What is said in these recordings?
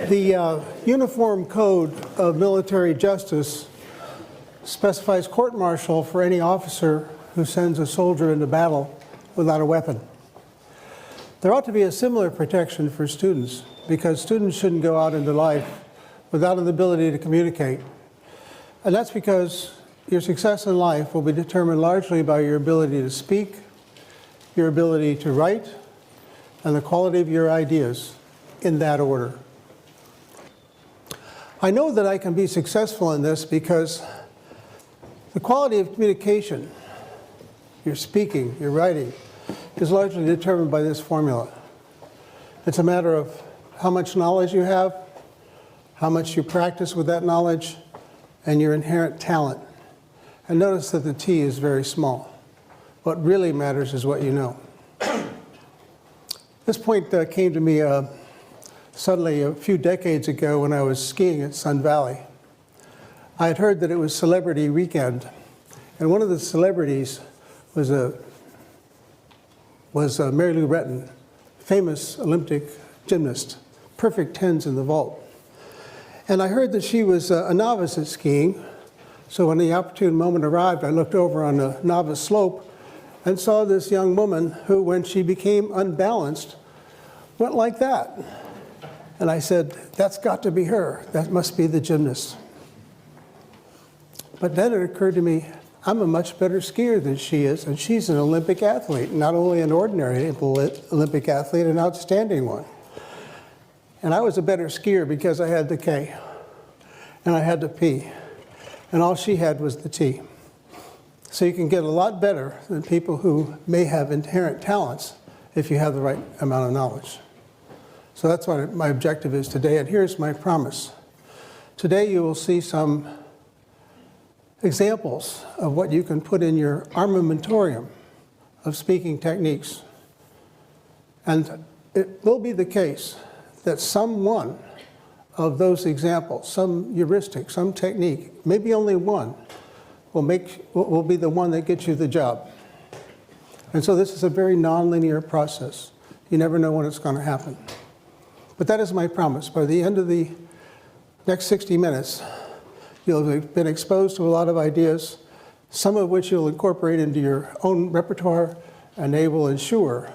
The Uniform Code of Military Justice specifies court-martial for any officer who sends a soldier into battle without a weapon. There ought to be a similar protection for students, because students shouldn't go out into life without an ability to communicate. And that's because your success in life will be determined largely by your ability to speak, your ability to write, and the quality of your ideas in that order. I know that I can be successful in this because the quality of communication, your speaking, your writing, is largely determined by this formula. It's a matter of how much knowledge you have, how much you practice with that knowledge, and your inherent talent. And notice that the T is very small. What really matters is what you know. This point came to me suddenly a few decades ago when I was skiing at Sun Valley. I had heard that it was Celebrity Weekend, and one of the celebrities was Mary Lou Retton, famous Olympic gymnast, perfect tens in the vault. And I heard that she was a novice at skiing, so when the opportune moment arrived, I looked over on the novice slope and saw this young woman who, when she became unbalanced, went like that. And I said, that's got to be her. That must be the gymnast. But then it occurred to me, I'm a much better skier than she is, and she's an Olympic athlete, not only an ordinary Olympic athlete, an outstanding one. And I was a better skier because I had the K, and I had the P, and all she had was the T. So you can get a lot better than people who may have inherent talents if you have the right amount of knowledge. So that's what my objective is today, and here's my promise. Today you will see some examples of what you can put in your armamentarium of speaking techniques. And it will be the case that some one of those examples, some heuristic, some technique, maybe only one, will be the one that gets you the job. And so this is a very nonlinear process. You never know when it's going to happen. But that is my promise. By the end of the next 60 minutes, you'll have been exposed to a lot of ideas, some of which you'll incorporate into your own repertoire, and they will ensure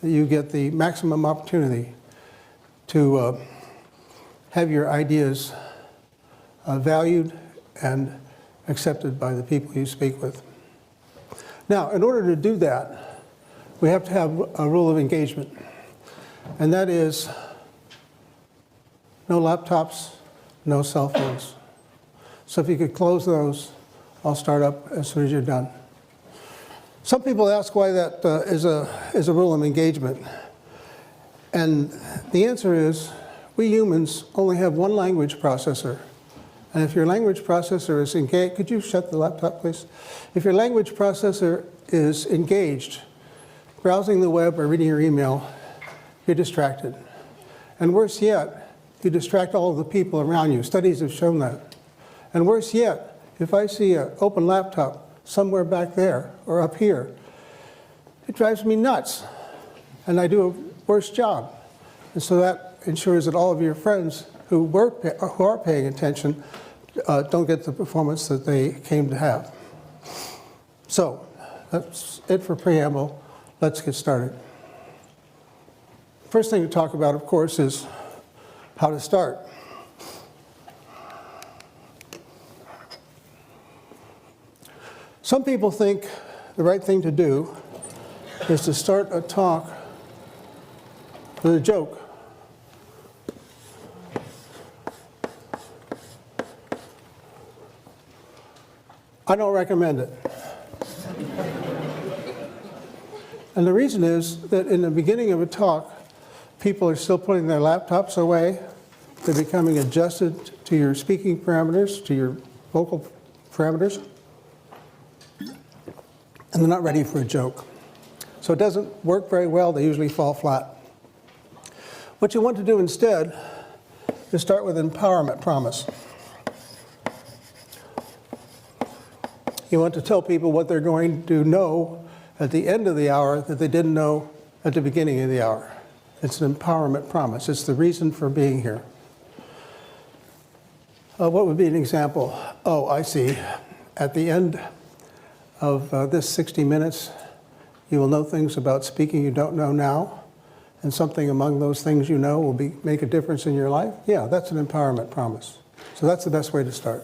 that you get the maximum opportunity to have your ideas valued and accepted by the people you speak with. Now, in order to do that, we have to have a rule of engagement, and that is no laptops, no cell phones. So if you could close those, I'll start up as soon as you're done. Some people ask why that is a rule of engagement. And the answer is, we humans only have one language processor. And if your language processor is engaged, could you shut the laptop, please? If your language processor is engaged, browsing the web or reading your email, you're distracted. And worse yet, you distract all of the people around you. Studies have shown that. And worse yet, if I see an open laptop somewhere back there or up here, it drives me nuts. And I do a worse job. And so that ensures that all of your friends who are paying attention don't get the performance that they came to have. So that's it for preamble. Let's get started. First thing to talk about, of course, is how to start. Some people think the right thing to do is to start a talk with a joke. I don't recommend it. And the reason is that in the beginning of a talk, people are still putting their laptops away. They're becoming adjusted to your speaking parameters, to your vocal parameters. And they're not ready for a joke. So it doesn't work very well. They usually fall flat. What you want to do instead is start with an empowerment promise. You want to tell people what they're going to know at the end of the hour that they didn't know at the beginning of the hour. It's an empowerment promise. It's the reason for being here. What would be an example? Oh, I see. At the end of this 60 minutes, you will know things about speaking you don't know now, and something among those things you know will make a difference in your life. Yeah, that's an empowerment promise. So that's the best way to start.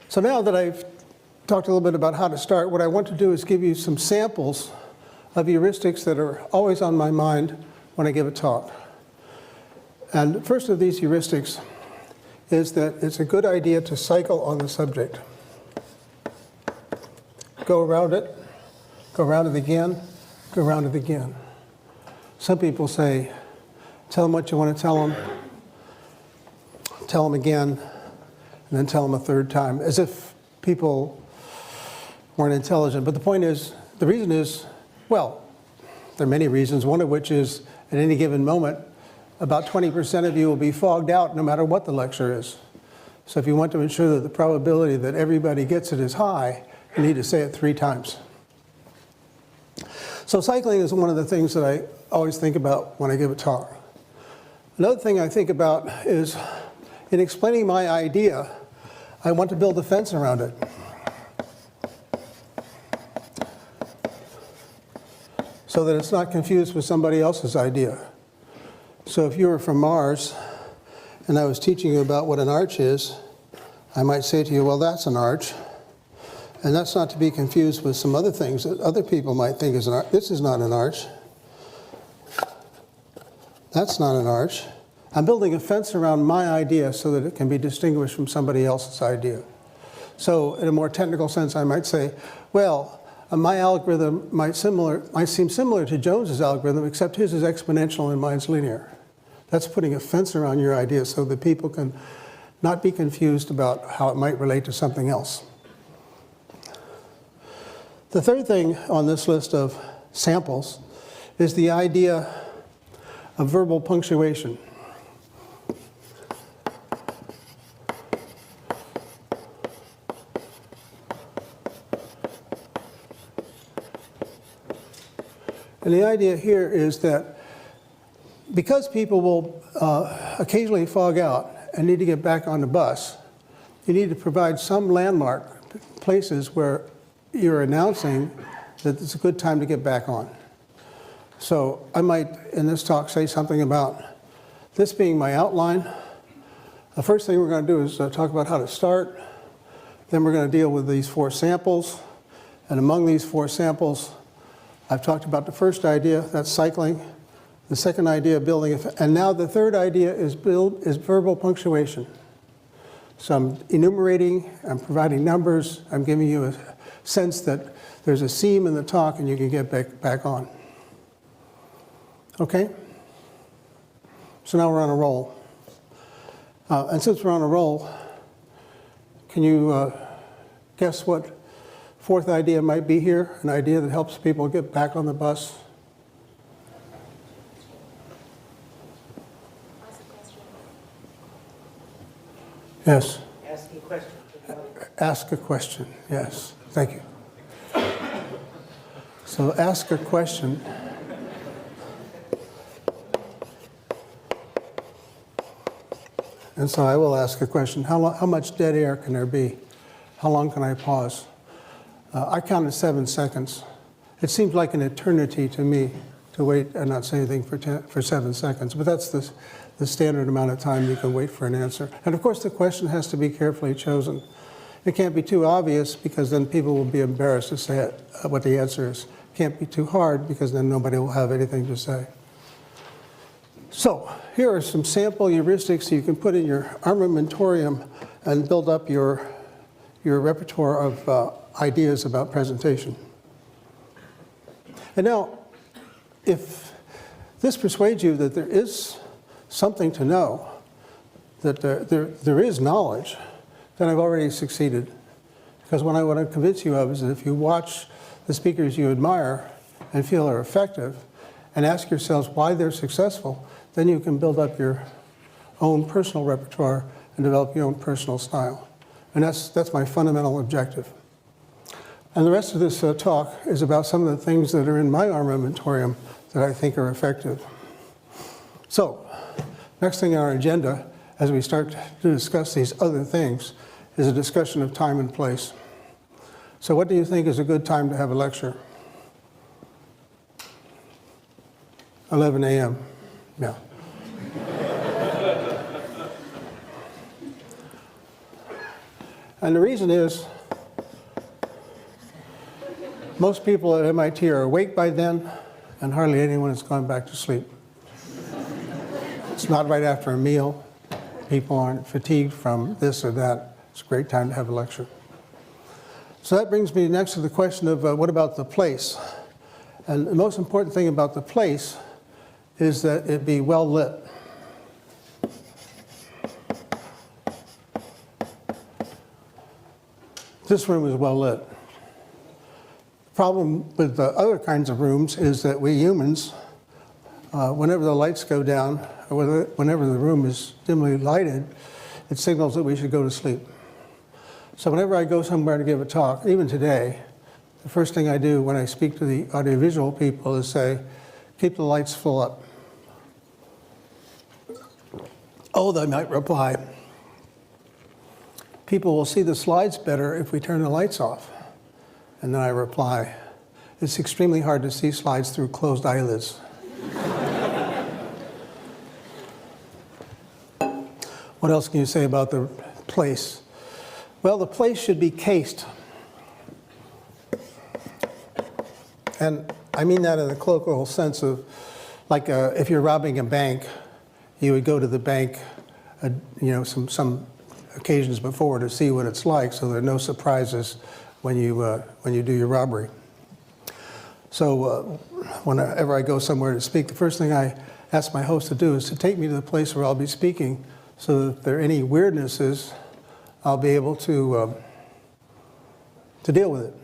So now that I've talked a little bit about how to start, what I want to do is give you some samples of heuristics that are always on my mind when I give a talk. And the first of these heuristics is that it's a good idea to cycle on the subject. Go around it again, go around it again. Some people say, tell them what you want to tell them again, and then tell them a third time, as if people weren't intelligent. But the point is, the reason is, well, there are many reasons, one of which is at any given moment, about 20% of you will be fogged out no matter what the lecture is. So if you want to ensure that the probability that everybody gets it is high, you need to say it 3 times. So cycling is one of the things that I always think about when I give a talk. Another thing I think about is, in explaining my idea, I want to build a fence around it. So that it's not confused with somebody else's idea. So if you were from Mars, and I was teaching you about what an arch is, I might say to you, well, that's an arch. And that's not to be confused with some other things that other people might think is an arch. This is not an arch. That's not an arch. I'm building a fence around my idea so that it can be distinguished from somebody else's idea. So in a more technical sense, I might say, well, my algorithm might seem similar to Jones's algorithm, except his is exponential and mine's linear. That's putting a fence around your idea so that people can not be confused about how it might relate to something else. The third thing on this list of samples is the idea of verbal punctuation. And the idea here is that because people will occasionally fog out and need to get back on the bus, you need to provide some landmark places where you're announcing that it's a good time to get back on. So I might, in this talk, say something about this being my outline. The first thing we're going to do is talk about how to start. Then we're going to deal with these 4 samples. And among these 4 samples, I've talked about the first idea, that's cycling. The second idea, building. And now the third idea is verbal punctuation. So I'm enumerating, I'm providing numbers, I'm giving you a sense that there's a seam in the talk and you can get back on. Okay? So now we're on a roll. And since we're on a roll, can you guess what 4th idea might be here? An idea that helps people get back on the bus? Yes. Ask a question. Ask a question, yes. Thank you. So ask a question. And so I will ask a question. How much dead air can there be? How long can I pause? I counted 7 seconds. It seems like an eternity to me to wait and not say anything for 7 seconds, but that's the standard amount of time you can wait for an answer. And of course, the question has to be carefully chosen. It can't be too obvious because then people will be embarrassed to say what the answer is. It can't be too hard because then nobody will have anything to say. So here are some sample heuristics you can put in your armamentarium and build up your repertoire of ideas about presentation. And now, if this persuades you that there is something to know, that there is knowledge, then I've already succeeded. Because what I want to convince you of is that if you watch the speakers you admire and feel are effective, and ask yourselves why they're successful, then you can build up your own personal repertoire and develop your own personal style. And that's my fundamental objective. And the rest of this talk is about some of the things that are in my armamentarium that I think are effective. So, next thing on our agenda, as we start to discuss these other things, is a discussion of time and place. So what do you think is a good time to have a lecture? 11 a.m. Yeah. And the reason is, most people at MIT are awake by then, and hardly anyone has gone back to sleep. It's not right after a meal. People aren't fatigued from this or that. It's a great time to have a lecture. So that brings me next to the question of what about the place? And the most important thing about the place is that it be well lit. This room is well lit. The problem with the other kinds of rooms is that we humans, whenever the lights go down, or whenever the room is dimly lighted, it signals that we should go to sleep. So whenever I go somewhere to give a talk, even today, the first thing I do when I speak to the audiovisual people is say, keep the lights full up. Oh, they might reply, people will see the slides better if we turn the lights off. And then I reply, it's extremely hard to see slides through closed eyelids. What else can you say about the place? Well, the place should be cased. And I mean that in the colloquial sense of, like if you're robbing a bank, you would go to the bank, some occasions before to see what it's like, so there are no surprises when you do your robbery. So whenever I go somewhere to speak, the first thing I ask my host to do is to take me to the place where I'll be speaking, so that if there are any weirdnesses, I'll be able to deal with it.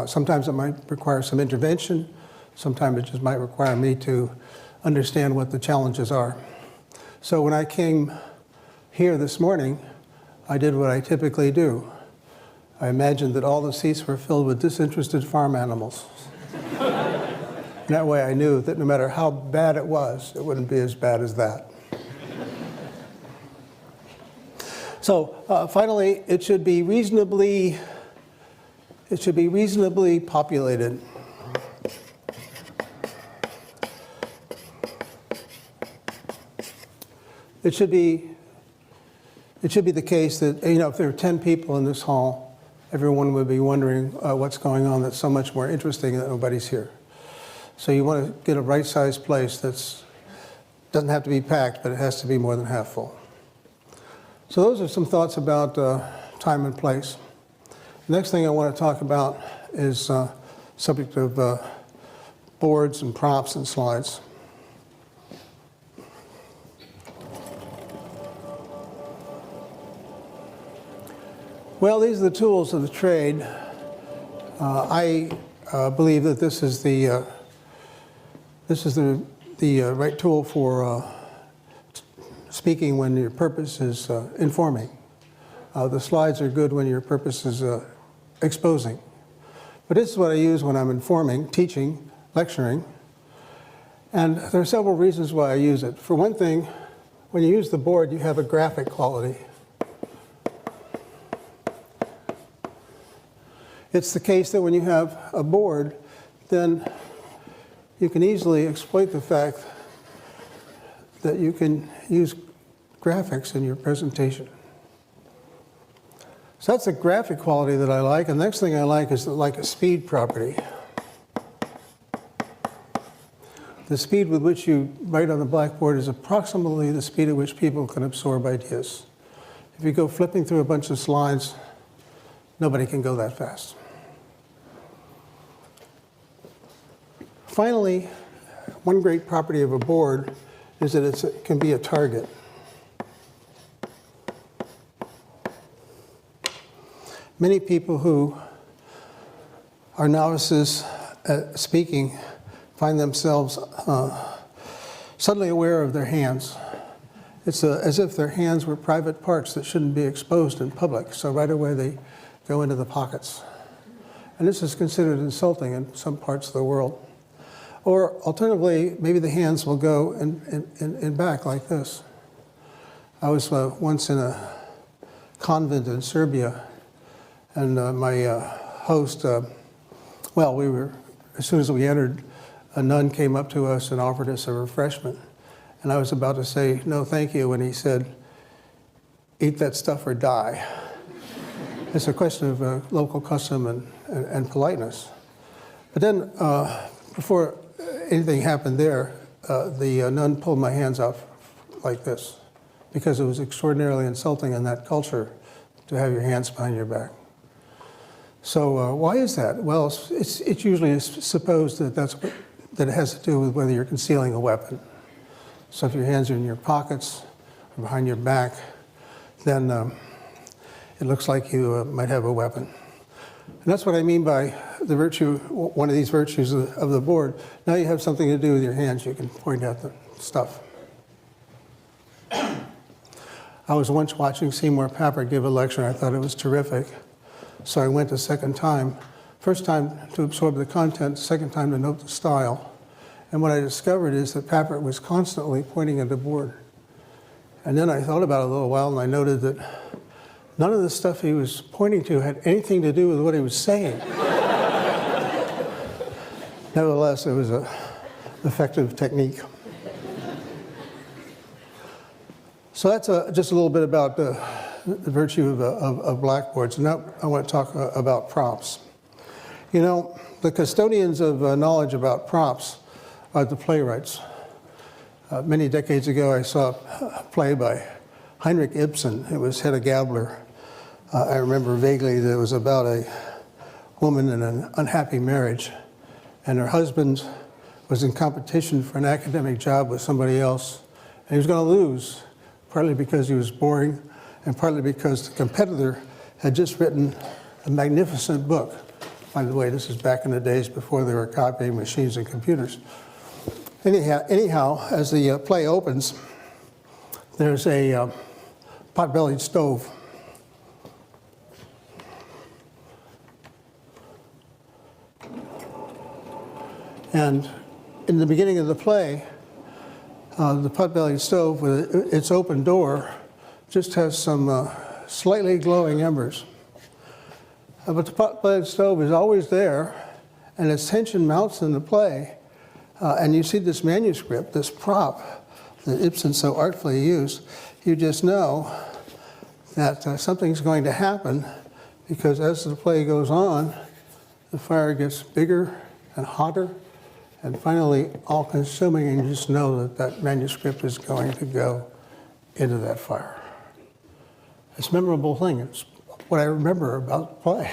Sometimes it might require some intervention. Sometimes it just might require me to understand what the challenges are. So when I came here this morning, I did what I typically do. I imagined that all the seats were filled with disinterested farm animals. That way I knew that no matter how bad it was, it wouldn't be as bad as that. So finally, it should be reasonably populated. It should be the case that, if there are 10 people in this hall, everyone would be wondering what's going on that's so much more interesting that nobody's here. So you want to get a right-sized place that's doesn't have to be packed, but it has to be more than half full. So those are some thoughts about time and place. The next thing I want to talk about is subject of boards and props and slides. Well, these are the tools of the trade. I believe that this is the right tool for speaking when your purpose is informing. The slides are good when your purpose is exposing. But this is what I use when I'm informing, teaching, lecturing. And there are several reasons why I use it. For one thing, when you use the board, you have a graphic quality. It's the case that when you have a board, then you can easily exploit the fact that you can use graphics in your presentation. So that's the graphic quality that I like. And the next thing I like is like a speed property. The speed with which you write on the blackboard is approximately the speed at which people can absorb ideas. If you go flipping through a bunch of slides, nobody can go that fast. Finally, one great property of a board is that it can be a target. Many people who are novices at speaking find themselves suddenly aware of their hands. It's as if their hands were private parts that shouldn't be exposed in public, so right away they go into the pockets. And this is considered insulting in some parts of the world. Or alternatively, maybe the hands will go in back like this. I was once in a convent in Serbia, and my host, well, we were, as soon as we entered, a nun came up to us and offered us a refreshment. And I was about to say, no, thank you, when he said, eat that stuff or die. It's a question of local custom and politeness. But then, before anything happened there, the nun pulled my hands out like this, because it was extraordinarily insulting in that culture to have your hands behind your back. So why is that? Well, it's usually supposed that that it has to do with whether you're concealing a weapon. So if your hands are in your pockets or behind your back, then it looks like you might have a weapon. And that's what I mean by the virtue, one of these virtues of the board. Now you have something to do with your hands. You can point out the stuff. I was once watching Seymour Papert give a lecture, and I thought it was terrific. So I went a second time. First time to absorb the content, second time to note the style. And what I discovered is that Papert was constantly pointing at the board. And then I thought about it a little while, and I noted that none of the stuff he was pointing to had anything to do with what he was saying. Nevertheless, it was an effective technique. So that's just a little bit about the virtue of blackboards. And now I want to talk about props. You know, the custodians of knowledge about props are the playwrights. Many decades ago, I saw a play by Heinrich Ibsen. It was Hedda Gabler. I remember vaguely that it was about a woman in an unhappy marriage, and her husband was in competition for an academic job with somebody else, and he was going to lose, partly because he was boring, and partly because the competitor had just written a magnificent book. By the way, this is back in the days before there were copying machines and computers. Anyhow, as the play opens, there's a pot-bellied stove. And in the beginning of the play, the pot-bellied stove with its open door just has some slightly glowing embers. But the pot-bellied stove is always there, and its tension mounts in the play. And you see this manuscript, this prop that Ibsen so artfully used, you just know that something's going to happen, because as the play goes on, the fire gets bigger and hotter and finally all-consuming, and you just know that that manuscript is going to go into that fire. It's a memorable thing. It's what I remember about the play.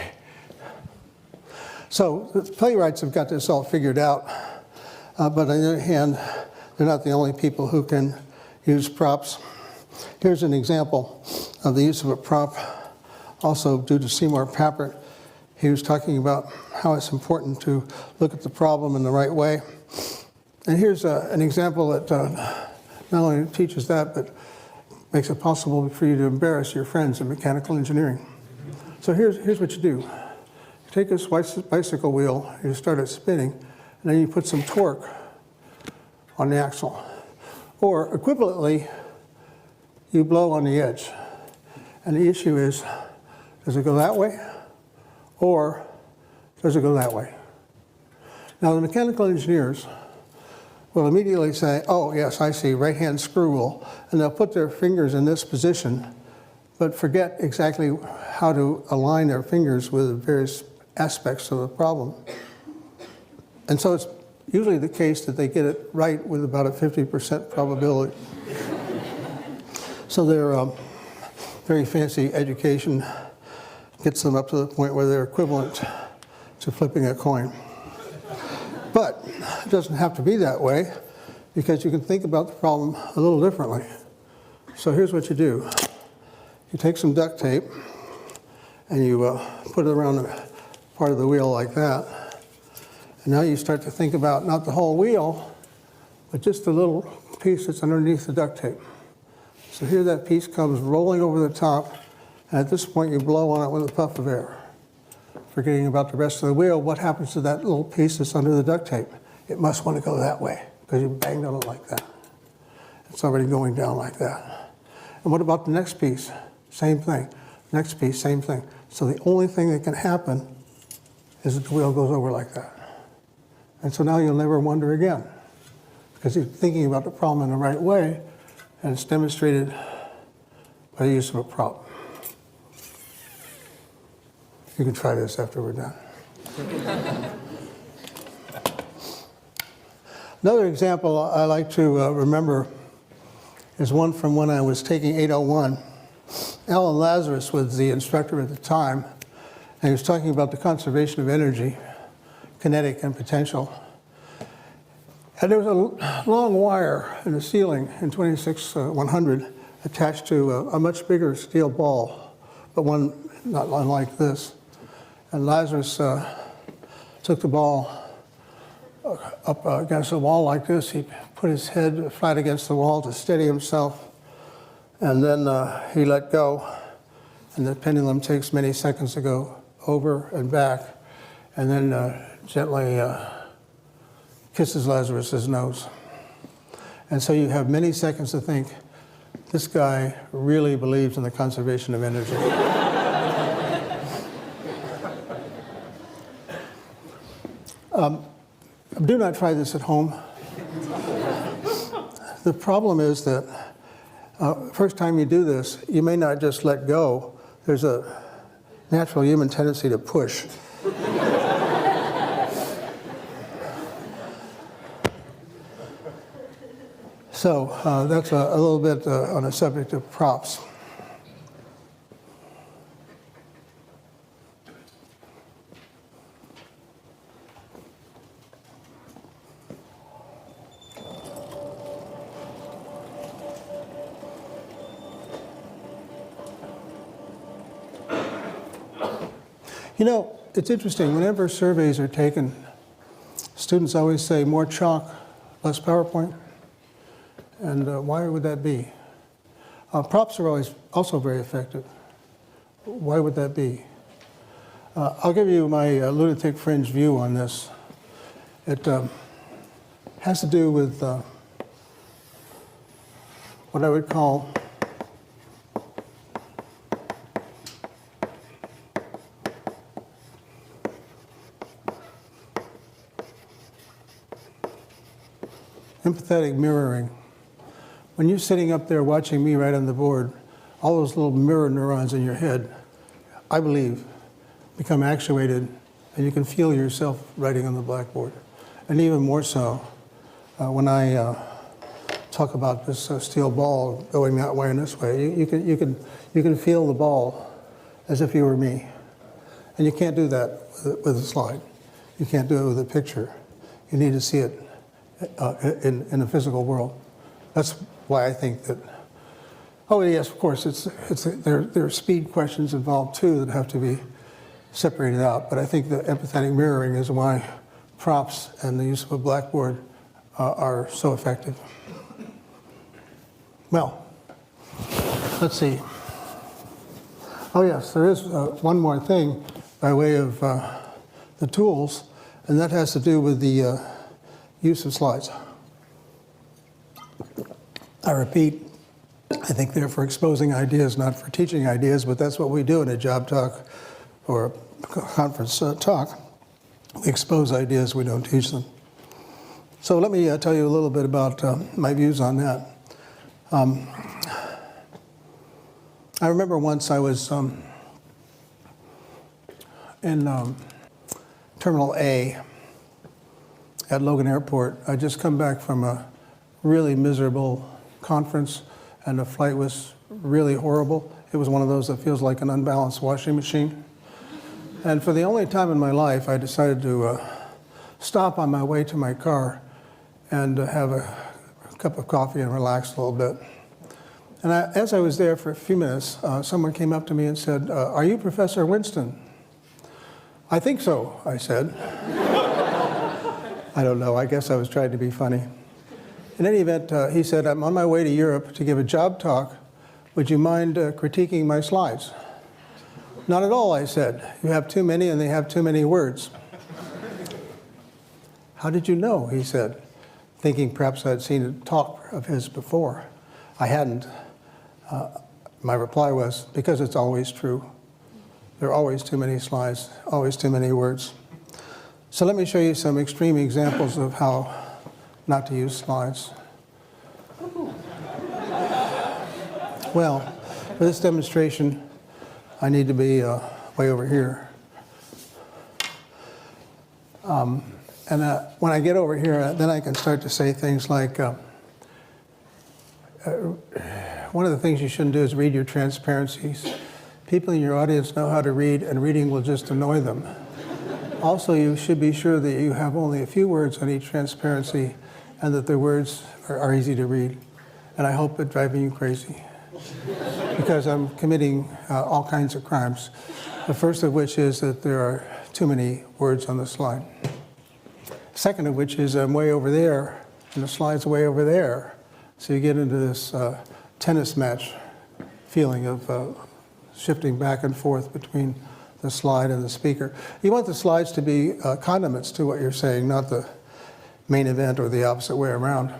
So the playwrights have got this all figured out. But on the other hand, they're not the only people who can use props. Here's an example of the use of a prop, also due to Seymour Papert. He was talking about how it's important to look at the problem in the right way. And here's an example that not only teaches that, but makes it possible for you to embarrass your friends in mechanical engineering. So here's what you do. You take this bicycle wheel, you start it spinning, and then you put some torque on the axle. Or equivalently, you blow on the edge. And the issue is, does it go that way? Or does it go that way? Now, the mechanical engineers will immediately say, oh, yes, I see, right-hand screw rule. And they'll put their fingers in this position, but forget exactly how to align their fingers with the various aspects of the problem. And so it's usually the case that they get it right with about a 50% probability. So their very fancy education gets them up to the point where they're equivalent to flipping a coin. But it doesn't have to be that way, because you can think about the problem a little differently. So here's what you do. You take some duct tape and you put it around the part of the wheel like that. And now you start to think about not the whole wheel, but just the little piece that's underneath the duct tape. So here that piece comes rolling over the top, and at this point you blow on it with a puff of air. Forgetting about the rest of the wheel, what happens to that little piece that's under the duct tape? it must want to go that way because you banged on it like that. It's already going down like that. And what about the next piece? Same thing. Next piece, same thing. So the only thing that can happen is that the wheel goes over like that. And so now you'll never wonder again because you're thinking about the problem in the right way, and it's demonstrated by the use of a prop. You can try this after we're done. Another example I like to remember is one from when I was taking 801. Alan Lazarus was the instructor at the time, and he was talking about the conservation of energy, kinetic and potential. And there was a long wire in the ceiling in 26100 attached to a much bigger steel ball, but one not unlike this. And Lazarus took the ball up against the wall like this. He put his head flat against the wall to steady himself, and then he let go, and the pendulum takes many seconds to go over and back, and then gently kisses Lazarus's nose. And so you have many seconds to think, this guy really believes in the conservation of energy. Do not try this at home. The problem is that first time you do this, you may not just let go. There's a natural human tendency to push. So that's a little bit on the subject of props. You know, it's interesting, whenever surveys are taken, students always say more chalk, less PowerPoint. And why would that be? Props are always also very effective. Why would that be? I'll give you my lunatic fringe view on this. It has to do with what I would call empathetic mirroring. When you're sitting up there watching me write on the board, all those little mirror neurons in your head, I believe, become actuated, and you can feel yourself writing on the blackboard. And even more so, when I talk about this steel ball going that way and this way, you can feel the ball as if you were me. And you can't do that with a slide. You can't do it with a picture. You need to see it in the physical world. That's why I think that, oh yes, of course, there are speed questions involved too that have to be separated out, but I think the empathetic mirroring is why props and the use of a blackboard are so effective. Well, let's see. Oh yes, there is one more thing by way of the tools, and that has to do with the use of slides. I repeat, I think they're for exposing ideas, not for teaching ideas, but that's what we do in a job talk or a conference talk. We expose ideas, we don't teach them. So let me tell you a little bit about my views on that. I remember once I was in Terminal A at Logan Airport. I'd just come back from a really miserable conference, and the flight was really horrible. It was one of those that feels like an unbalanced washing machine. And for the only time in my life, I decided to stop on my way to my car and have a cup of coffee and relax a little bit. And as I was there for a few minutes, someone came up to me and said, "Are you Professor Winston?" "I think so," I said. I don't know, I guess I was trying to be funny. In any event, he said, "I'm on my way to Europe to give a job talk. Would you mind critiquing my slides?" "Not at all," I said. "You have too many and they have too many words." How did you know? He said, thinking perhaps I'd seen a talk of his before. I hadn't. My reply was, because it's always true. There are always too many slides, always too many words. So let me show you some extreme examples of how not to use slides. Well, for this demonstration, I need to be way over here. When I get over here, then I can start to say things like, one of the things you shouldn't do is read your transparencies. People in your audience know how to read, and reading will just annoy them. Also, you should be sure that you have only a few words on each transparency and that the words are easy to read. And I hope it's driving you crazy because I'm committing all kinds of crimes. The first of which is that there are too many words on the slide. Second of which is I'm way over there and the slide's way over there. So you get into this tennis match feeling of shifting back and forth between the slide and the speaker. You want the slides to be condiments to what you're saying, not the main event or the opposite way around.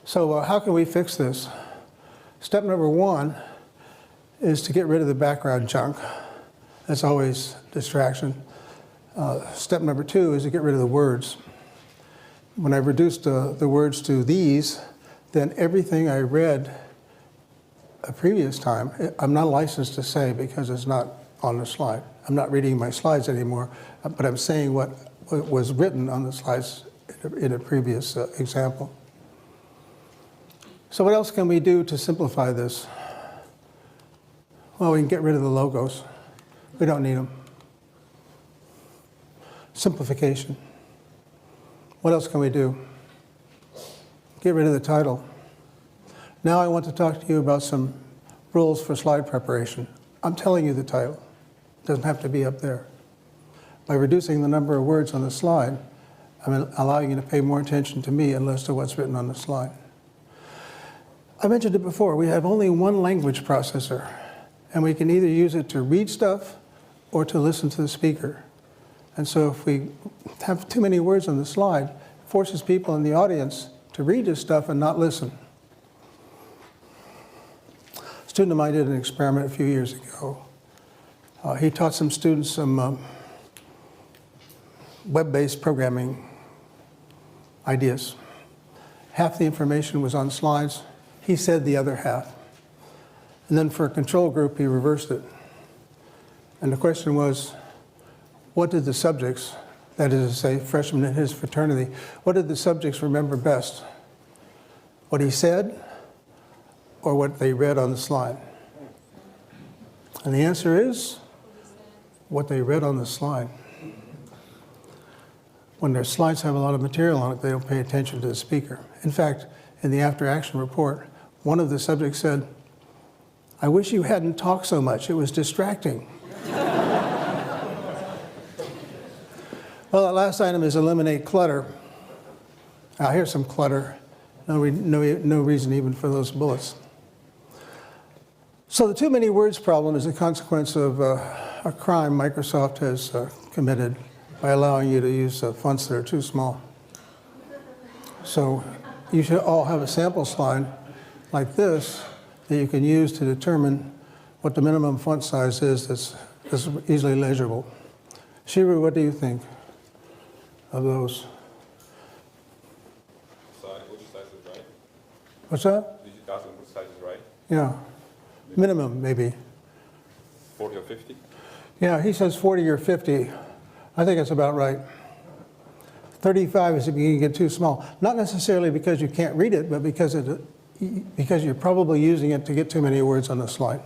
So how can we fix this? Step number one is to get rid of the background junk. That's always distraction. Step number two is to get rid of the words. When I've reduced the words to these, then everything I read a previous time, I'm not licensed to say because it's not on the slide. I'm not reading my slides anymore, but I'm saying what was written on the slides in a previous example. So what else can we do to simplify this? Well, we can get rid of the logos. We don't need them. Simplification. What else can we do? Get rid of the title. Now I want to talk to you about some rules for slide preparation. I'm telling you the title. It doesn't have to be up there. By reducing the number of words on the slide, I'm allowing you to pay more attention to me and less to what's written on the slide. I mentioned it before, we have only one language processor, and we can either use it to read stuff or to listen to the speaker. And so if we have too many words on the slide, it forces people in the audience to read this stuff and not listen. A student of mine did an experiment a few years ago. He taught some students some web-based programming ideas. Half the information was on slides. He said the other half. And then for a control group, he reversed it. And the question was, what did the subjects, that is to say, freshmen in his fraternity, what did the subjects remember best? What he said or what they read on the slide? And the answer is what they read on the slide. When their slides have a lot of material on it, they don't pay attention to the speaker. In fact, in the after-action report, one of the subjects said, "I wish you hadn't talked so much. It was distracting." Well, that last item is eliminate clutter. Now, here's some clutter. No reason even for those bullets. So the too many words problem is a consequence of a crime Microsoft has committed by allowing you to use fonts that are too small. So you should all have a sample slide like this that you can use to determine what the minimum font size is that's easily legible. Shiru, what do you think of those? Which size is right? What's that? Did you ask them which size is right? Yeah. Minimum, maybe. 40 or 50? Yeah, he says 40 or 50. I think it's about right. 35 is if you get too small. Not necessarily because you can't read it, but because you're probably using it to get too many words on the slide.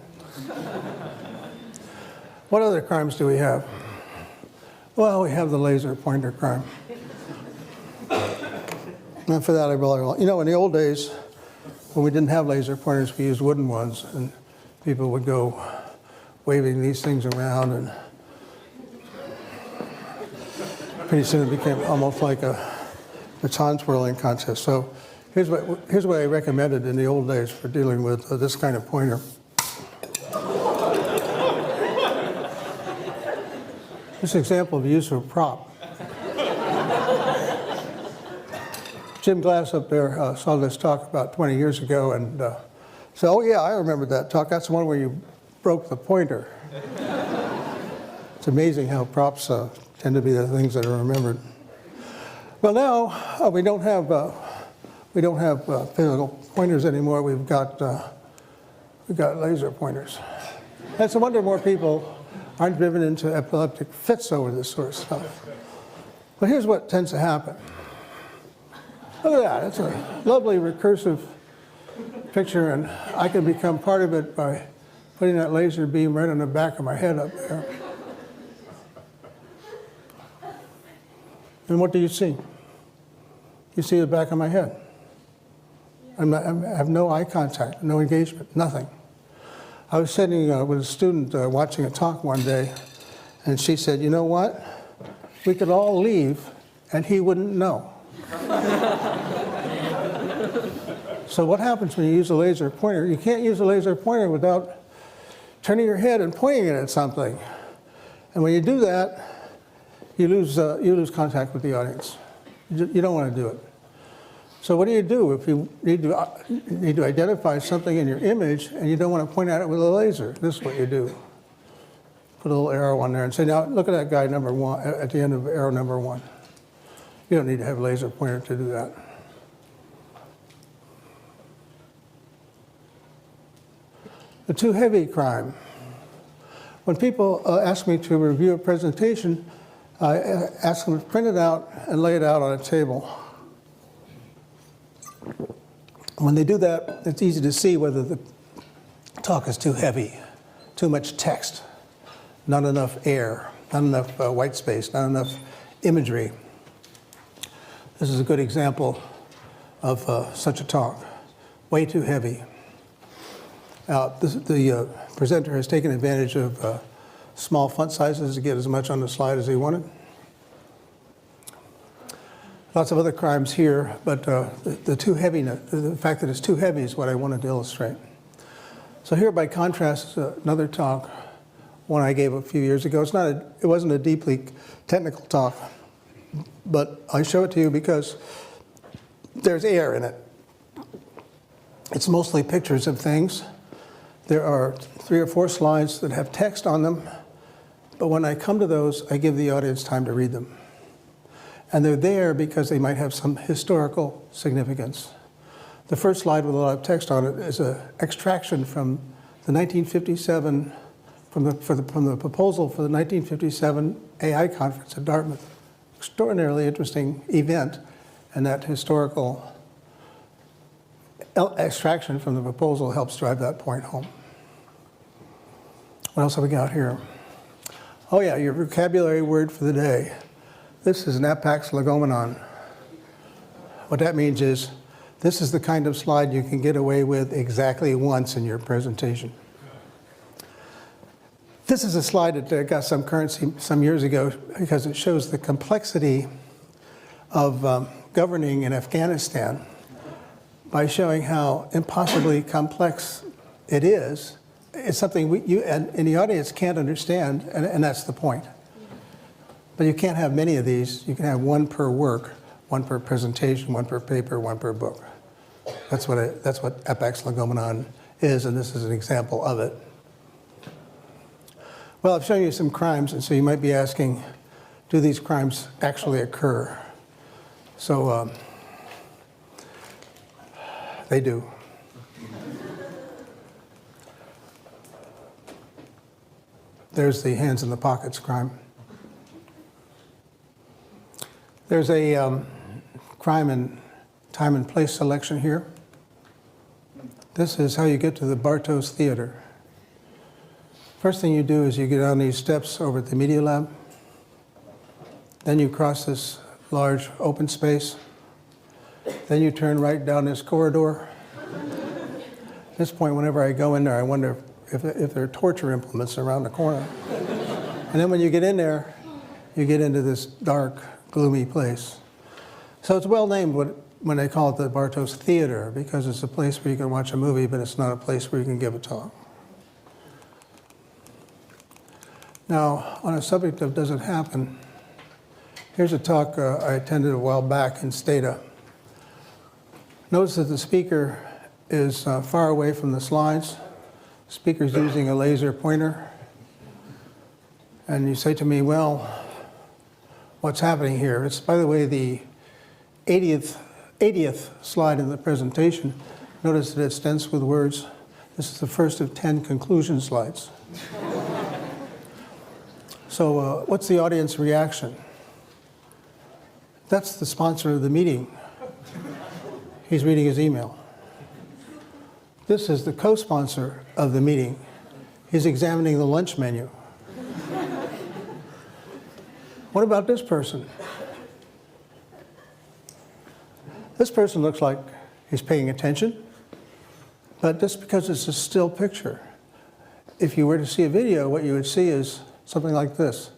What other crimes do we have? Well, we have the laser pointer crime. And for that, I really want. You know, in the old days, when we didn't have laser pointers, we used wooden ones, and people would go waving these things around, and pretty soon it became almost like a baton twirling contest. So here's what I recommended in the old days for dealing with this kind of pointer. This example of use of a prop. Jim Glass up there saw this talk about 20 years ago and said, oh yeah, I remember that talk. That's the one where you broke the pointer. It's amazing how props tend to be the things that are remembered. Well, now we don't have physical pointers anymore. We've got laser pointers. That's a wonder more people aren't driven into epileptic fits over this sort of stuff. But here's what tends to happen. Look at that. It's a lovely recursive picture, and I can become part of it by putting that laser beam right on the back of my head up there. And what do you see? You see the back of my head. I have no eye contact, no engagement, nothing. I was sitting with a student watching a talk one day, and she said, you know what? We could all leave, and he wouldn't know. So what happens when you use a laser pointer? You can't use a laser pointer without turning your head and pointing it at something. And when you do that, you lose contact with the audience. You don't want to do it. So what do you do if you need to identify something in your image and you don't want to point at it with a laser? This is what you do. Put a little arrow on there and say, now look at that guy number one, at the end of arrow number one. You don't need to have a laser pointer to do that. The too heavy crime. When people ask me to review a presentation, I ask them to print it out and lay it out on a table. When they do that, it's easy to see whether the talk is too heavy, too much text, not enough air, not enough white space, not enough imagery. This is a good example of such a talk. Way too heavy. The presenter has taken advantage of small font sizes to get as much on the slide as he wanted. Lots of other crimes here, but the fact that it's too heavy is what I wanted to illustrate. So here, by contrast, is another talk, one I gave a few years ago. It wasn't a deeply technical talk, but I show it to you because there's air in it. It's mostly pictures of things. There are 3 or 4 slides that have text on them, but when I come to those, I give the audience time to read them. And they're there because they might have some historical significance. The first slide with a lot of text on it is an extraction from the 1957, from the proposal for the 1957 AI conference at Dartmouth. Extraordinarily interesting event, and that historical extraction from the proposal helps drive that point home. What else have we got here? Oh yeah, your vocabulary word for the day. This is napax legomenon. What that means is, this is the kind of slide you can get away with exactly once in your presentation. This is a slide that got some currency some years ago because it shows the complexity of governing in Afghanistan by showing how impossibly complex it is. It's something you and the audience can't understand, and that's the point. But you can't have many of these. You can have one per work, one per presentation, one per paper, one per book. That's what napax legomenon is, and this is an example of it. Well, I've shown you some crimes, and so you might be asking, do these crimes actually occur? So they do. There's the hands in the pockets crime. There's a crime in time and place selection here. This is how you get to the Bartos Theater. First thing you do is you get on these steps over at the Media Lab. Then you cross this large open space. Then you turn right down this corridor. At this point, whenever I go in there, I wonder if there are torture implements around the corner. And then when you get in there, you get into this dark, gloomy place. So it's well named when they call it the Bartos Theater, because it's a place where you can watch a movie, but it's not a place where you can give a talk. Now, on a subject of does it happen, here's a talk I attended a while back in Stata. Notice that the speaker is far away from the slides. The speaker's using a laser pointer. And you say to me, well, what's happening here? It's, by the way, the 80th slide in the presentation. Notice that it's dense with words. This is the first of 10 conclusion slides. So what's the audience reaction? That's the sponsor of the meeting. He's reading his email. This is the co-sponsor of the meeting. He's examining the lunch menu. What about this person? This person looks like he's paying attention, but just because it's a still picture. If you were to see a video, what you would see is something like this.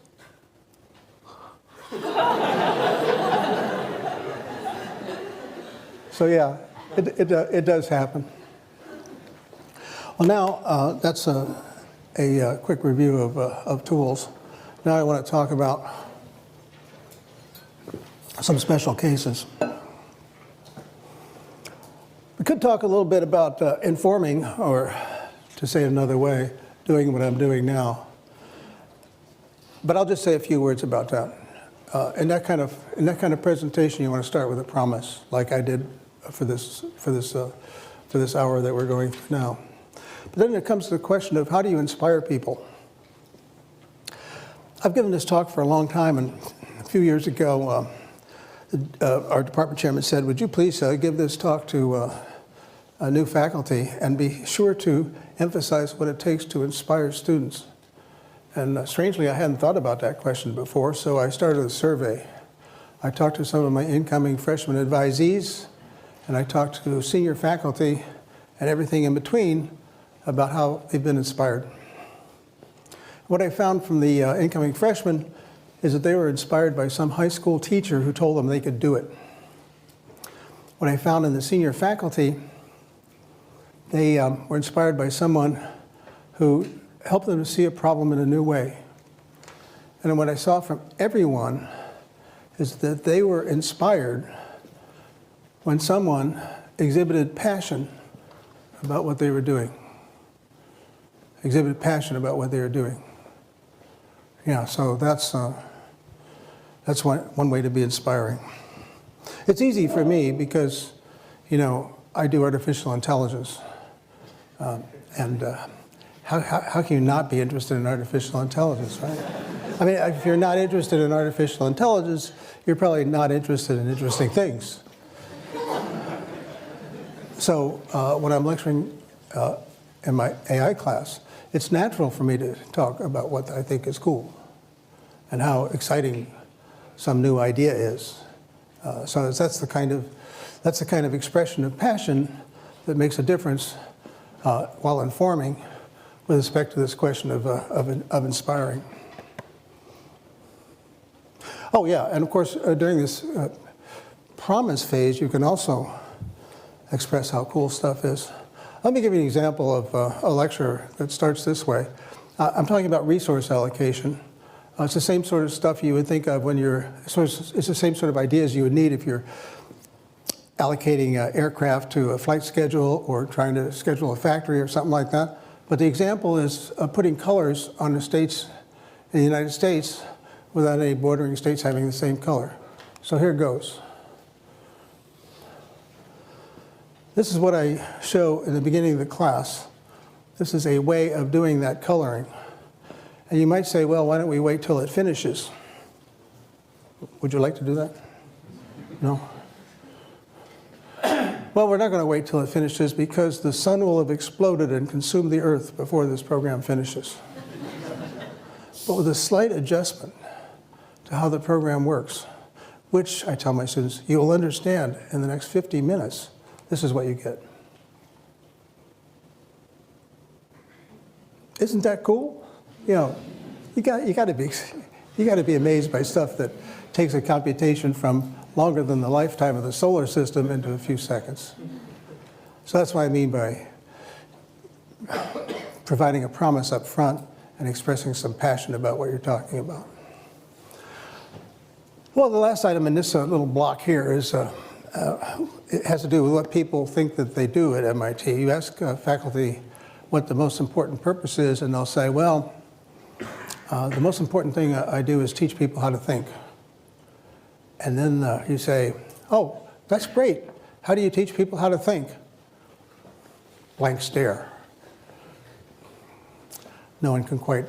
So yeah, it does happen. Well, now that's a quick review of tools. Now I want to talk about some special cases. We could talk a little bit about informing, or to say it another way, doing what I'm doing now. But I'll just say a few words about that. In that kind of presentation, you want to start with a promise, like I did for this hour that we're going through now. But then it comes to the question of how do you inspire people? I've given this talk for a long time, and a few years ago, our department chairman said, would you please give this talk to a new faculty and be sure to emphasize what it takes to inspire students. And strangely, I hadn't thought about that question before, so I started a survey. I talked to some of my incoming freshman advisees, and I talked to senior faculty and everything in between about how they've been inspired. What I found from the incoming freshmen is that they were inspired by some high school teacher who told them they could do it. What I found in the senior faculty, they were inspired by someone who helped them to see a problem in a new way. And what I saw from everyone is that they were inspired when someone exhibited passion about what they were doing. Exhibited passion about what they were doing. Yeah, so that's one way to be inspiring. It's easy for me because, you know, I do artificial intelligence. How can you not be interested in artificial intelligence, right? I mean, if you're not interested in artificial intelligence, you're probably not interested in interesting things. So when I'm lecturing in my AI class, it's natural for me to talk about what I think is cool and how exciting some new idea is. So that's the kind of expression of passion that makes a difference while informing with respect to this question of inspiring. Oh yeah, and of course during this promise phase, you can also express how cool stuff is. Let me give you an example of a lecture that starts this way. I'm talking about resource allocation. It's the same sort of stuff you would think of when it's the same sort of ideas you would need if you're allocating aircraft to a flight schedule or trying to schedule a factory or something like that. But the example is putting colors on the states in the United States without any bordering states having the same color. So here goes. This is what I show in the beginning of the class. This is a way of doing that coloring. And you might say, well, why don't we wait till it finishes? Would you like to do that? No? Well, we're not going to wait till it finishes because the sun will have exploded and consumed the earth before this program finishes. But with a slight adjustment to how the program works, which I tell my students, you will understand in the next 50 minutes, this is what you get. Isn't that cool? You know, you got to be amazed by stuff that takes a computation from longer than the lifetime of the solar system into a few seconds. So that's what I mean by providing a promise up front and expressing some passion about what you're talking about. Well, the last item in this little block here is it has to do with what people think that they do at MIT. You ask faculty what the most important purpose is, and they'll say, well, the most important thing I do is teach people how to think. And then you say, oh, that's great. How do you teach people how to think? Blank stare. No one can quite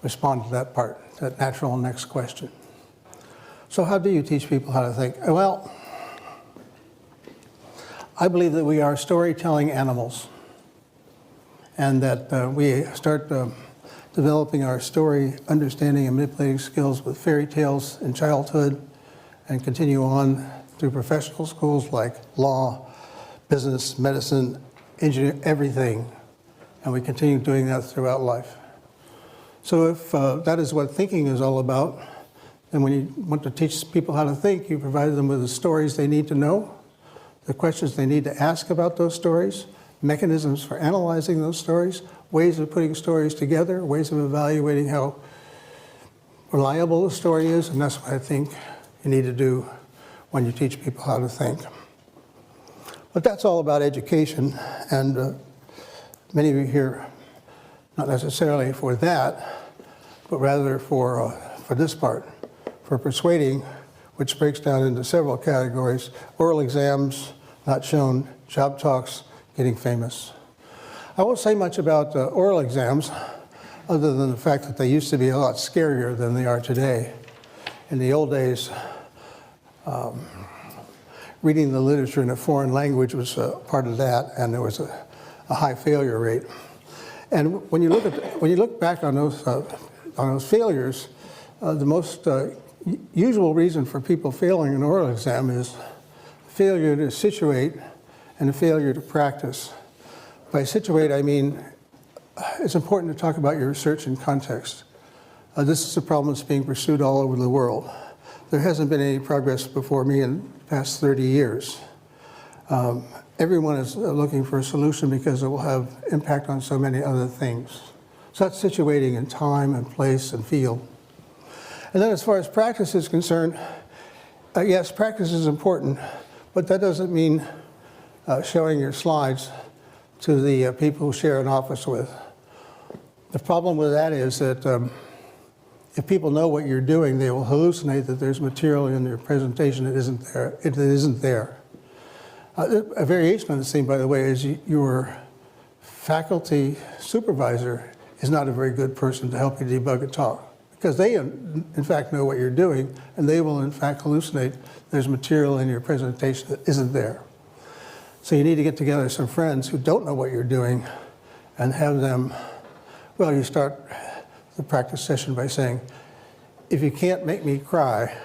respond to that part, that natural next question. So how do you teach people how to think? Well, I believe that we are storytelling animals, and that we start developing our story understanding and manipulating skills with fairy tales in childhood and continue on through professional schools like law, business, medicine, engineering, everything. And we continue doing that throughout life. So if that is what thinking is all about, then when you want to teach people how to think, you provide them with the stories they need to know, the questions they need to ask about those stories, mechanisms for analyzing those stories, ways of putting stories together, ways of evaluating how reliable the story is, and that's what I think you need to do when you teach people how to think. But that's all about education, and many of you here, not necessarily for that, but rather for this part, for persuading, which breaks down into several categories: oral exams, not shown, job talks, getting famous. I won't say much about oral exams, other than the fact that they used to be a lot scarier than they are today. In the old days, reading the literature in a foreign language was part of that, and there was a high failure rate. And when you look back on those failures, the most usual reason for people failing an oral exam is failure to situate and a failure to practice. By situate, I mean it's important to talk about your research in context. This is a problem that's being pursued all over the world. There hasn't been any progress before me in the past 30 years. Everyone is looking for a solution because it will have impact on so many other things. So that's situating in time and place and field. And then as far as practice is concerned, yes, practice is important, but that doesn't mean showing your slides to the people who share an office with. The problem with that is that if people know what you're doing, they will hallucinate that there's material in your presentation that isn't there. It isn't there. A variation on the theme, by the way, is your faculty supervisor is not a very good person to help you debug a talk, because they, in fact, know what you're doing, and they will, in fact, hallucinate there's material in your presentation that isn't there. So you need to get together some friends who don't know what you're doing and have them, well, you start the practice session by saying, if you can't make me cry,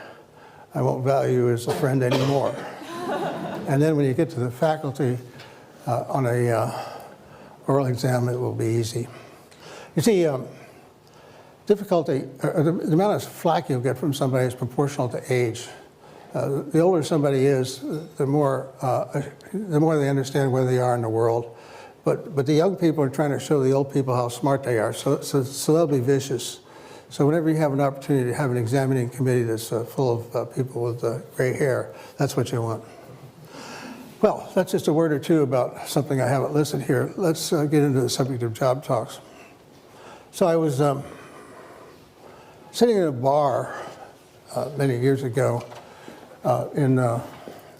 I won't value you as a friend anymore. And then when you get to the faculty on a oral exam, it will be easy. You see, difficulty, the amount of flack you'll get from somebody is proportional to age. The older somebody is, the more they understand where they are in the world. But the young people are trying to show the old people how smart they are, so they'll be vicious. So whenever you have an opportunity to have an examining committee that's full of people with gray hair, that's what you want. Well, that's just a word or two about something I haven't listed here. Let's get into the subject of job talks. So I was sitting in a bar many years ago in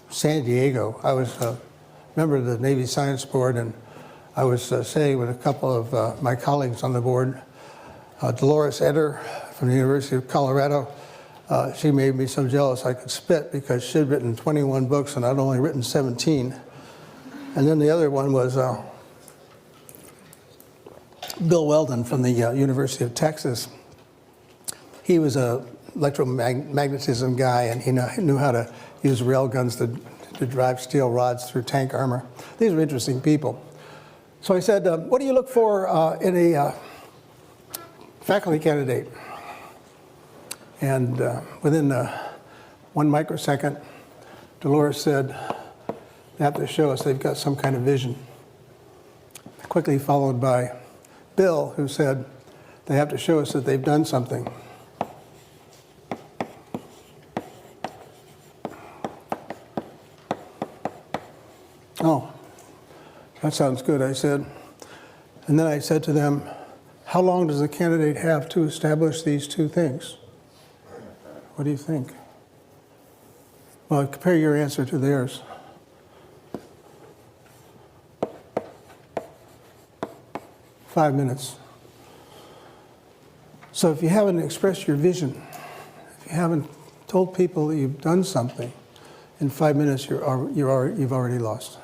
San Diego. I was a member of the Navy Science Board, and I was sitting with a couple of my colleagues on the board. Dolores Eder from the University of Colorado. She made me so jealous I could spit because she'd written 21 books and I'd only written 17. And then the other one was Bill Weldon from the University of Texas. He was a electromagnetism guy, and he knew how to use rail guns to drive steel rods through tank armor. These were interesting people. So I said, what do you look for in a faculty candidate? And within 1 microsecond, Dolores said, they have to show us they've got some kind of vision. Quickly followed by Bill, who said, they have to show us that they've done something. that sounds good, I said. And then I said to them, how long does the candidate have to establish these two things? What do you think? Well, compare your answer to theirs. Five minutes. So if you haven't expressed your vision, if you haven't told people that you've done something, in 5 minutes you've already lost.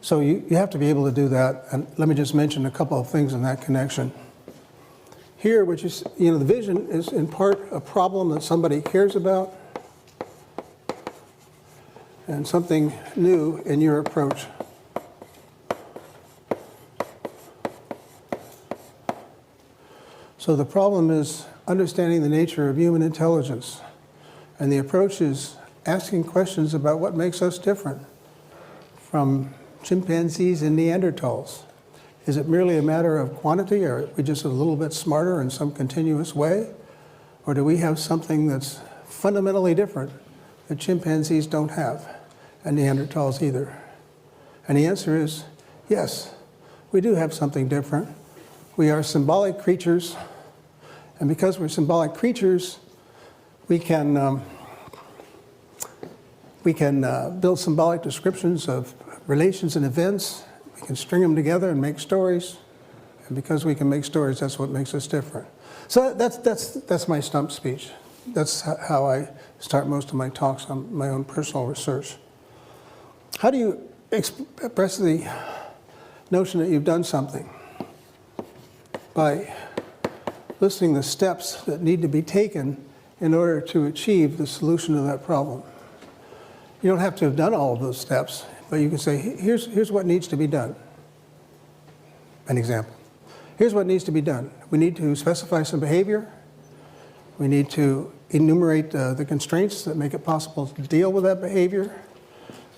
So you have to be able to do that. And let me just mention a couple of things in that connection. Here, which is, the vision is in part a problem that somebody cares about and something new in your approach. So the problem is understanding the nature of human intelligence. And the approach is asking questions about what makes us different from chimpanzees and Neanderthals. Is it merely a matter of quantity, or are we just a little bit smarter in some continuous way? Or do we have something that's fundamentally different that chimpanzees don't have, and Neanderthals either? And the answer is yes, we do have something different. We are symbolic creatures, and because we're symbolic creatures, we can build symbolic descriptions of relations and events. We can string them together and make stories. And because we can make stories, that's what makes us different. So that's my stump speech. That's how I start most of my talks on my own personal research. How do you express the notion that you've done something? By listing the steps that need to be taken in order to achieve the solution to that problem. You don't have to have done all of those steps, but you can say, here's what needs to be done. An example. Here's what needs to be done. We need to specify some behavior. We need to enumerate the constraints that make it possible to deal with that behavior.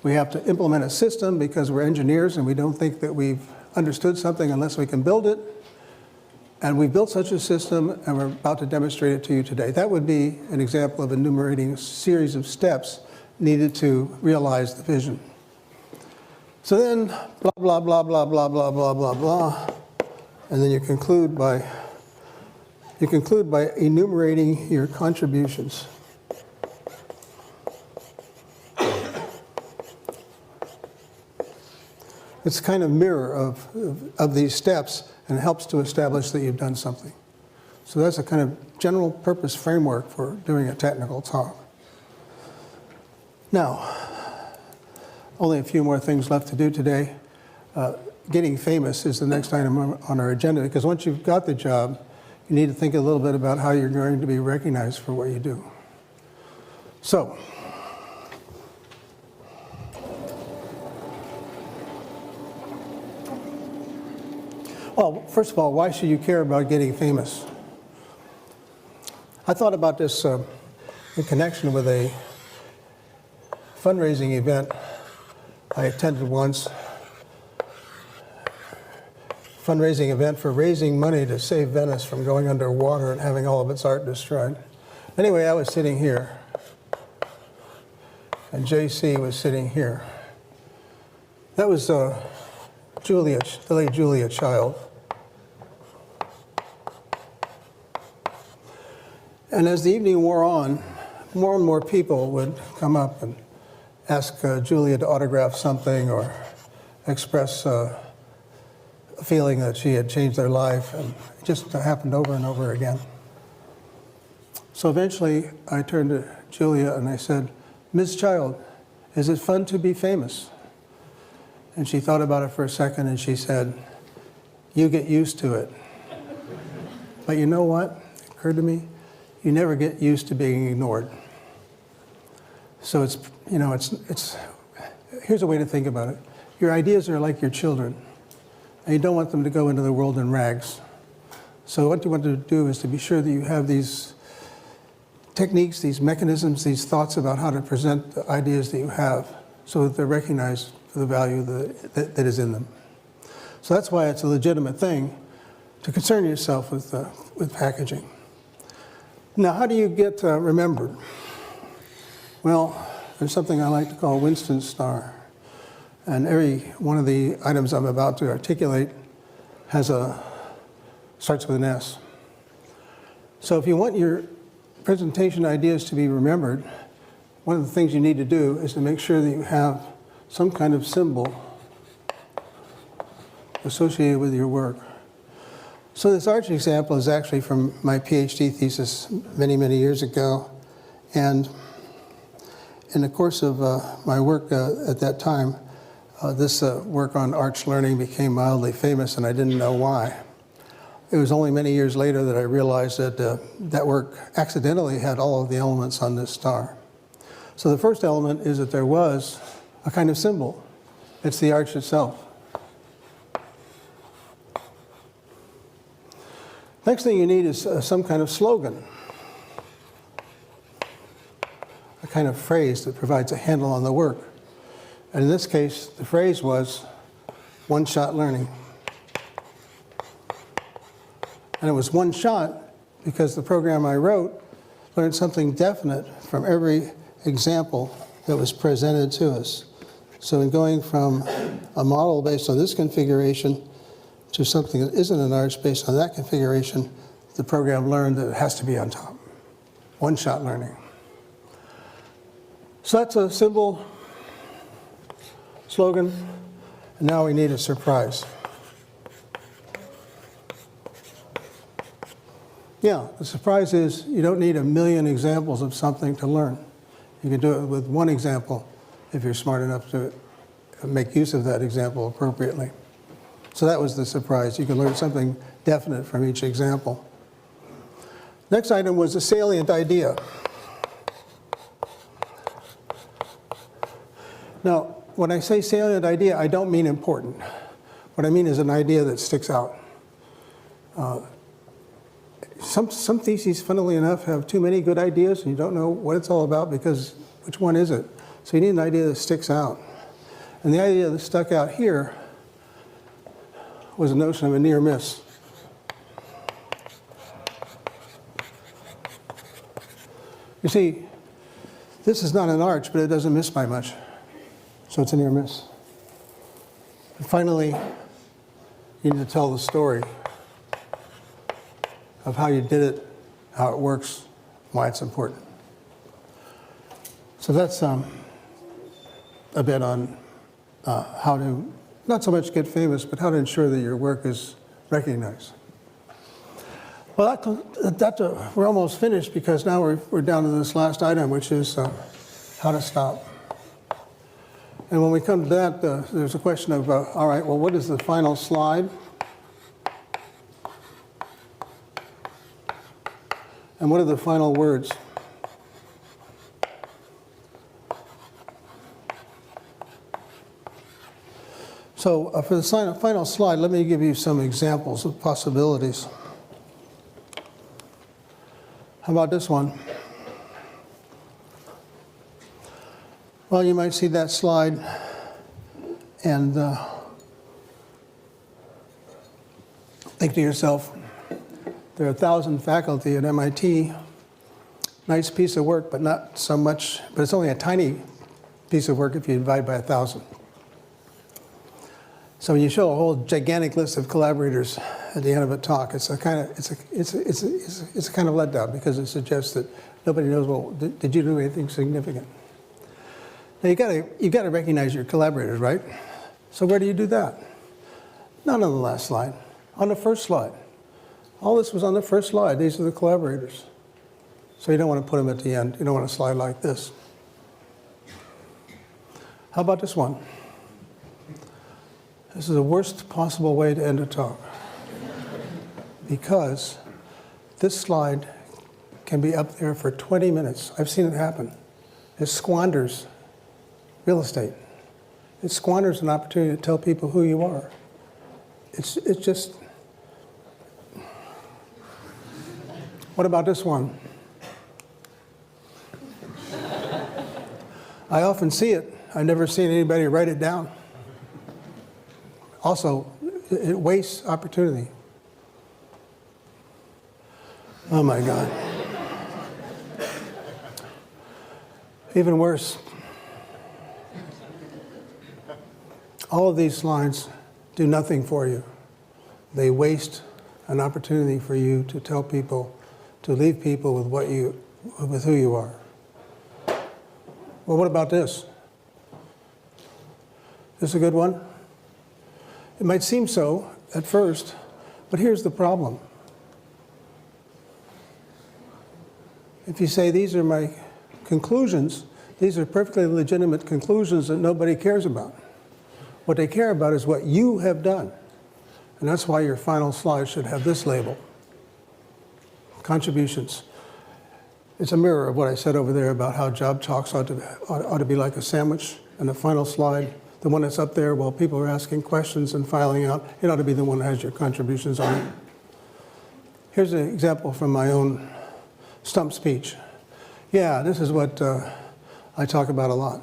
We have to implement a system because we're engineers and we don't think that we've understood something unless we can build it. And we've built such a system and we're about to demonstrate it to you today. That would be an example of enumerating a series of steps needed to realize the vision. So then, blah, blah, blah, blah, blah, blah, blah, blah, blah. And then you conclude by enumerating your contributions. It's kind of mirror of these steps and helps to establish that you've done something. So that's a kind of general purpose framework for doing a technical talk. Now, only a few more things left to do today. Getting famous is the next item on our agenda, because once you've got the job, you need to think a little bit about how you're going to be recognized for what you do. So, well, first of all, why should you care about getting famous? I thought about this in connection with a fundraising event I attended once. Fundraising event for raising money to save Venice from going underwater and having all of its art destroyed. Anyway, I was sitting here, and JC was sitting here. That was Julia, the late Julia Child. And as the evening wore on, more and more people would come up and ask Julia to autograph something or express a feeling that she had changed their life, and it just happened over and over again. So eventually I turned to Julia and I said, "Ms. Child, is it fun to be famous?" And she thought about it for a second and she said, "You get used to it." But you know what? It occurred to me, you never get used to being ignored. So here's a way to think about it. Your ideas are like your children, and you don't want them to go into the world in rags. So what you want to do is to be sure that you have these techniques, these mechanisms, these thoughts about how to present the ideas that you have so that they're recognized for the value that is in them. So that's why it's a legitimate thing to concern yourself with packaging. Now, how do you get remembered? Well, there's something I like to call Winston's star. And every one of the items I'm about to articulate starts with an S. So if you want your presentation ideas to be remembered, one of the things you need to do is to make sure that you have some kind of symbol associated with your work. So this arch example is actually from my PhD thesis many, many years ago. And in the course of my work at that time, this work on arch learning became mildly famous, and I didn't know why. It was only many years later that I realized that that work accidentally had all of the elements on this star. So the first element is that there was a kind of symbol. It's the arch itself. Next thing you need is some kind of slogan, a kind of phrase that provides a handle on the work. And in this case, the phrase was one-shot learning. And it was one shot because the program I wrote learned something definite from every example that was presented to us. So in going from a model based on this configuration to something that isn't an arch based on that configuration, the program learned that it has to be on top. One-shot learning. So that's a symbol, slogan, and now we need a surprise. Yeah, the surprise is you don't need a million examples of something to learn. You can do it with one example if you're smart enough to make use of that example appropriately. So that was the surprise. You can learn something definite from each example. Next item was a salient idea. Now, when I say salient idea, I don't mean important. What I mean is an idea that sticks out. Some theses, funnily enough, have too many good ideas, and you don't know what it's all about because which one is it? So you need an idea that sticks out. And the idea that stuck out here was the notion of a near miss. You see, this is not an arch, but it doesn't miss by much. So it's a near miss. And finally, you need to tell the story of how you did it, how it works, why it's important. So that's a bit on how to, not so much get famous, but how to ensure that your work is recognized. Well, we're almost finished because now we're down to this last item, which is how to stop. And when we come to that, there's a question of, all right, well, what is the final slide? And what are the final words? So for the final slide, let me give you some examples of possibilities. How about this one? Well, you might see that slide and think to yourself, there are 1,000 faculty at MIT. Nice piece of work, but not so much. But it's only a tiny piece of work if you divide by 1,000. So when you show a whole gigantic list of collaborators at the end of a talk, it's a kind of letdown because it suggests that nobody knows. Well, did you do anything significant? Now you got to recognize your collaborators, right? So where do you do that? Not on the last slide. On the first slide. All this was on the first slide. These are the collaborators. So you don't want to put them at the end. You don't want to slide like this. How about this one? This is the worst possible way to end a talk. Because this slide can be up there for 20 minutes. I've seen it happen. It squanders real estate. It squanders an opportunity to tell people who you are. It's just... What about this one? I often see it. I've never seen anybody write it down. Also, it wastes opportunity. Oh my God. Even worse. All of these slides do nothing for you. They waste an opportunity for you to tell people, to leave people with who you are. Well, what about this? This a good one? It might seem so at first, but here's the problem. If you say, these are my conclusions, these are perfectly legitimate conclusions that nobody cares about. What they care about is what you have done. And that's why your final slide should have this label, contributions. It's a mirror of what I said over there about how job talks ought to be like a sandwich. And the final slide, the one that's up there while people are asking questions and filing out, it ought to be the one that has your contributions on it. Here's an example from my own stump speech. Yeah, this is what I talk about a lot.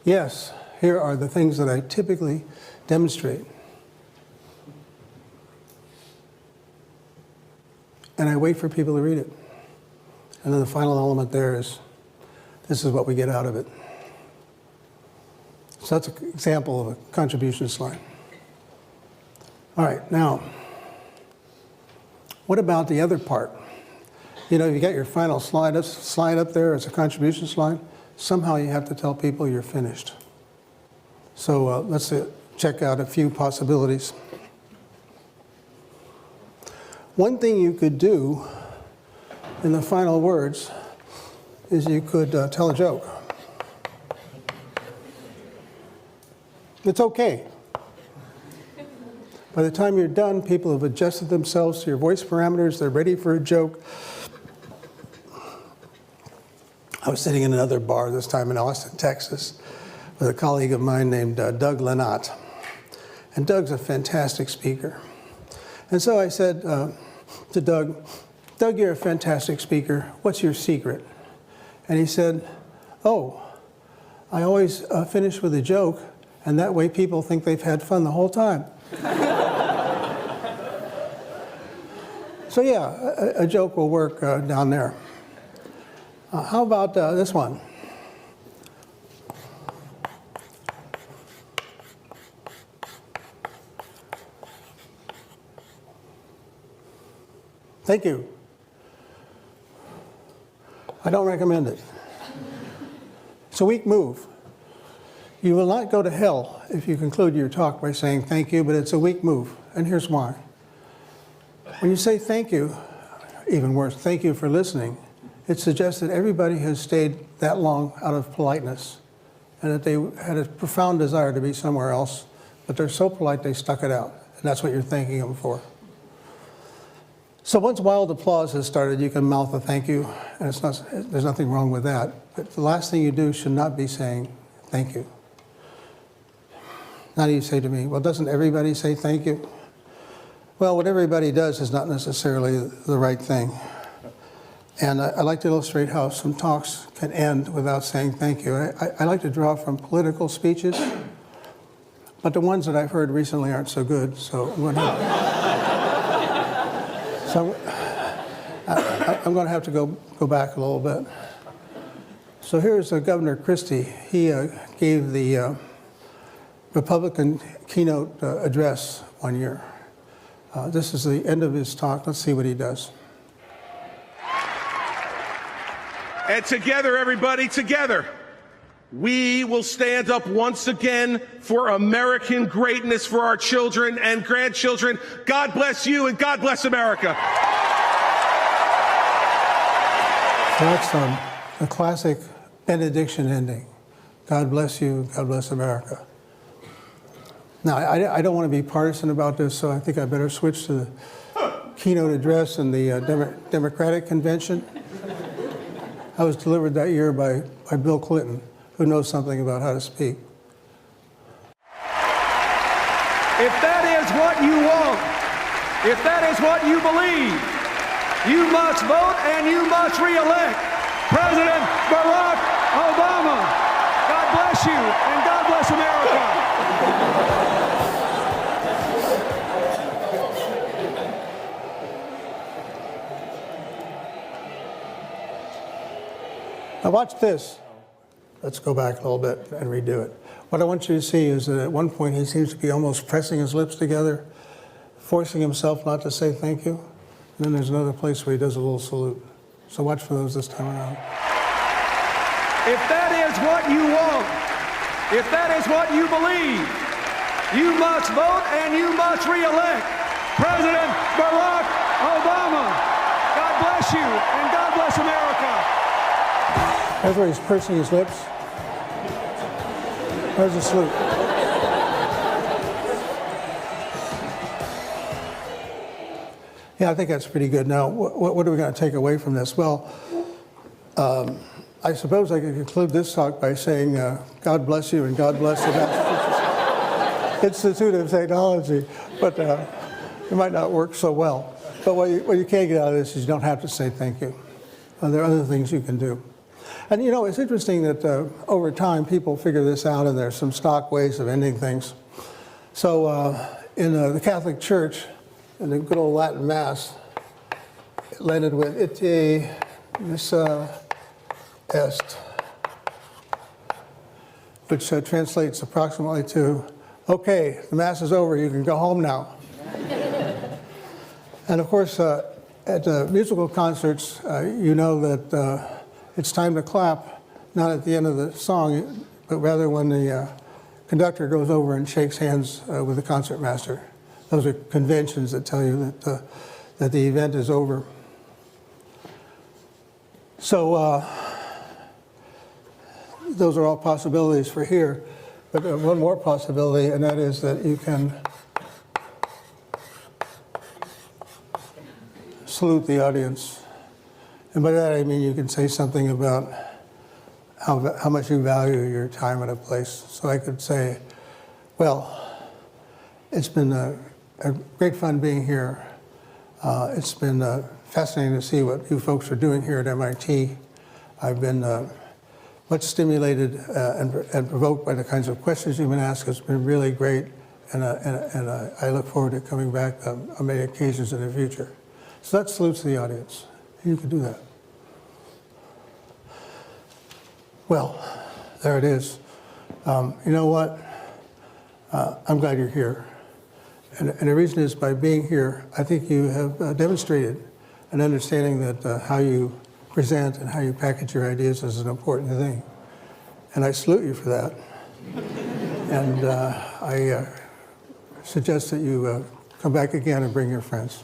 Yes, here are the things that I typically demonstrate. And I wait for people to read it. And then the final element there is, this is what we get out of it. So that's an example of a contribution slide. All right, now, what about the other part? You know, you got your final slide up there as a contribution slide. Somehow you have to tell people you're finished. So let's check out a few possibilities. One thing you could do in the final words is you could tell a joke. It's okay. By the time you're done, people have adjusted themselves to your voice parameters. They're ready for a joke. I was sitting in another bar, this time in Austin, Texas, with a colleague of mine named Doug Lennott. And Doug's a fantastic speaker. And so I said to Doug, Doug, you're a fantastic speaker. What's your secret? And he said, oh, I always finish with a joke, and that way people think they've had fun the whole time. So yeah, a joke will work down there. How about this one? Thank you. I don't recommend it. It's a weak move. You will not go to hell if you conclude your talk by saying thank you, but it's a weak move, and here's why. When you say thank you, even worse, thank you for listening, it suggests that everybody has stayed that long out of politeness and that they had a profound desire to be somewhere else, but they're so polite they stuck it out, and that's what you're thanking them for. So once wild applause has started, you can mouth a thank you, and there's nothing wrong with that. But the last thing you do should not be saying thank you. Now you say to me, well, doesn't everybody say thank you? Well, what everybody does is not necessarily the right thing. And I like to illustrate how some talks can end without saying thank you. I like to draw from political speeches, but the ones that I've heard recently aren't so good, so I'm going to have to go back a little bit. So here's Governor Christie. He gave the Republican keynote address one year. This is the end of his talk. Let's see what he does. And together, everybody, together, we will stand up once again for American greatness for our children and grandchildren. God bless you and God bless America. So that's a classic benediction ending. God bless you, God bless America. Now, I don't want to be partisan about this, so I think I better switch to the keynote address in the Democratic Convention. I was delivered that year by Bill Clinton, who knows something about how to speak. If that is what you want, if that is what you believe, you must vote and you must re-elect President Barack Obama. God bless you and God bless America. Now watch this. Let's go back a little bit and redo it. What I want you to see is that at one point he seems to be almost pressing his lips together, forcing himself not to say thank you. And then there's another place where he does a little salute. So watch for those this time around. If that is what you want, if that is what you believe, you must vote and you must re-elect President Barack Obama. God bless you and God bless America. That's where he's pursing his lips. There's a salute. Yeah, I think that's pretty good. Now, what are we going to take away from this? Well, I suppose I could conclude this talk by saying, God bless you and God bless the Massachusetts Institute of Technology, but it might not work so well. But what you can get out of this is you don't have to say thank you. There are other things you can do. And you know, it's interesting that over time people figure this out and there's some stock ways of ending things. So in the Catholic Church, in the good old Latin Mass, it landed with ite missa est, which translates approximately to, okay, the Mass is over, you can go home now. And of course, at musical concerts, you know that it's time to clap, not at the end of the song, but rather when the conductor goes over and shakes hands with the concertmaster. Those are conventions that tell you that the event is over. So those are all possibilities for here. But one more possibility, and that is that you can salute the audience. And by that I mean you can say something about how much you value your time at a place. So I could say, well, it's been a great fun being here. It's been fascinating to see what you folks are doing here at MIT. I've been much stimulated and provoked by the kinds of questions you've been asked. It's been really great, and I look forward to coming back on many occasions in the future. So that salutes the audience. You can do that. Well, there it is. You know what? I'm glad you're here. And the reason is by being here, I think you have demonstrated an understanding that how you present and how you package your ideas is an important thing. And I salute you for that. And I suggest that you come back again and bring your friends.